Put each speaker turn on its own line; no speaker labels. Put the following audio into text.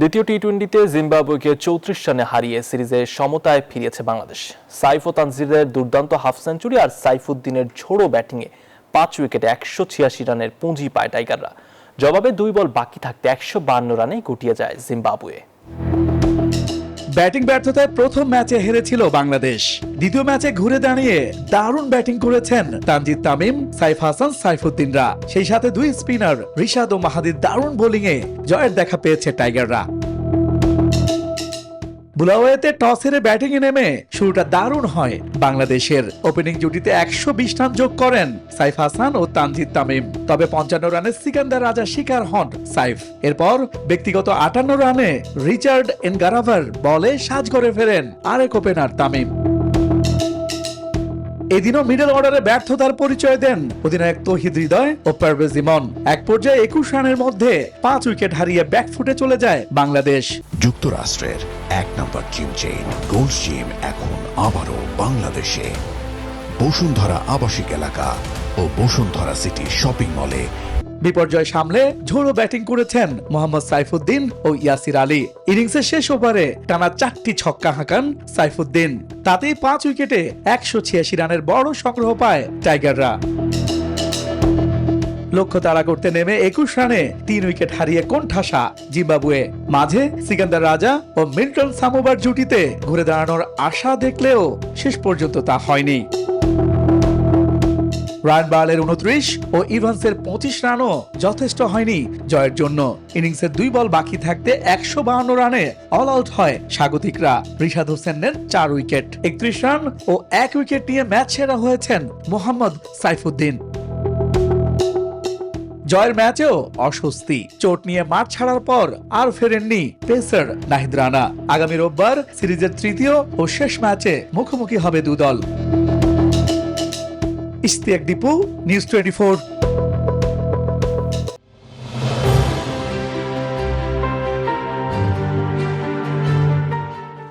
দ্বিতীয় টি-20তে জিম্বাবুয়েকে 34 রানে হারিয়ে সিরিজের সমতায় ফিরিয়েছে বাংলাদেশ। সাইফ ও তানজিরের দুর্দান্ত হাফ সেঞ্চুরি আর সাইফুদ্দিনের ঝোড়ো ব্যাটিংয়ে 5 উইকেটে 186 রানের পুঁজি পায় টাইগাররা। জবাবে 2 বল বাকি থাকতে 152 রানে গুটিয়ে যায় জিম্বাবুয়ে।
ব্যাটিং ব্যর্থতায় প্রথম ম্যাচে হেরেছিল বাংলাদেশ। দ্বিতীয় ম্যাচে ঘুরে দাঁড়িয়ে দারুণ ব্যাটিং করেছেন তানজিদ তামিম, সাইফ হাসান, সাইফুদ্দিনরা। সেই সাথে দুই স্পিনার রিশাদ ও মাহাদির দারুণ বোলিংয়ে জয়ের দেখা পেয়েছে টাইগাররা। বুলাওয়েতে টস হেরে ব্যাটিংয়ে নেমে শুরুটা দারুণ হয় বাংলাদেশের। ওপেনিং জুটিতে 120 রান যোগ করেন সাইফ হাসান ও তানজিদ তামিম। তবে 55 রানে সিকান্দার রাজা শিকার হন সাইফ। এরপর ব্যক্তিগত 58 রানে রিচার্ড এনগারাভার বলে সাজ করে ফেরেন আরেক ওপেনার তামিম। এদিনও মিডল অর্ডারে ব্যর্থতার পরিচয় দেন অধিনায়ক তৌহিদ হৃদয় ও পারভেজ ইমন। এক পর্যায়ে 21 রানের মধ্যে 5 উইকেট হারিয়ে ব্যাকফুটে চলে যায় বাংলাদেশ।
যুক্তরাষ্ট্রের 1 নম্বর জিম চেইন গোল্ড জিম এখন আবারও বাংলাদেশে। বসুন্ধরা আবাসিক এলাকা ও বসুন্ধরা সিটি শপিং মলে।
বিপর্যয় সামলে ঝোড়ো ব্যাটিং করেছেন মোহাম্মদ সাইফুদ্দিন ও ইয়াসির আলী। ইনিংসের শেষ ওভারে টানা 4টি ছক্কা হাঁকান সাইফুদ্দিন। তাতেই 5 উইকেটে 186 রানের বড় সংগ্রহ পায় টাইগাররা। লক্ষ্য তাড়া করতে নেমে 21 রানে 3 উইকেট হারিয়ে কোণঠাসা জিম্বাবুয়ে। মাঝে সিকান্দার রাজা ও মিল্টন সামোবার জুটিতে ঘুরে দাঁড়ানোর আশা দেখলেও শেষ পর্যন্ত তা হয়নি। রায়ান বার্লের 29 ও ইভান্সের 25 রানও যথেষ্ট হয়নি জয়ের জন্য। ইনিংসের 2 বল বাকি থাকতে 152 রানে অল আউট হয় স্বাগতিকরা। রিশাদ হোসেনের 4 উইকেট, 31 রান ও 1 উইকেট নিয়ে ম্যাচ সেরা হয়েছেন মোহাম্মদ সাইফুদ্দিন। জয়ের ম্যাচেও অস্বস্তি। চোট নিয়ে মাঠ ছাড়ার পর আর ফেরেননি পেসার নাহিদ রানা। আগামী রোববার সিরিজের তৃতীয় ও শেষ ম্যাচে মুখোমুখি হবে 2 দল। ইশতিয়াক দীপু, নিউজ 24।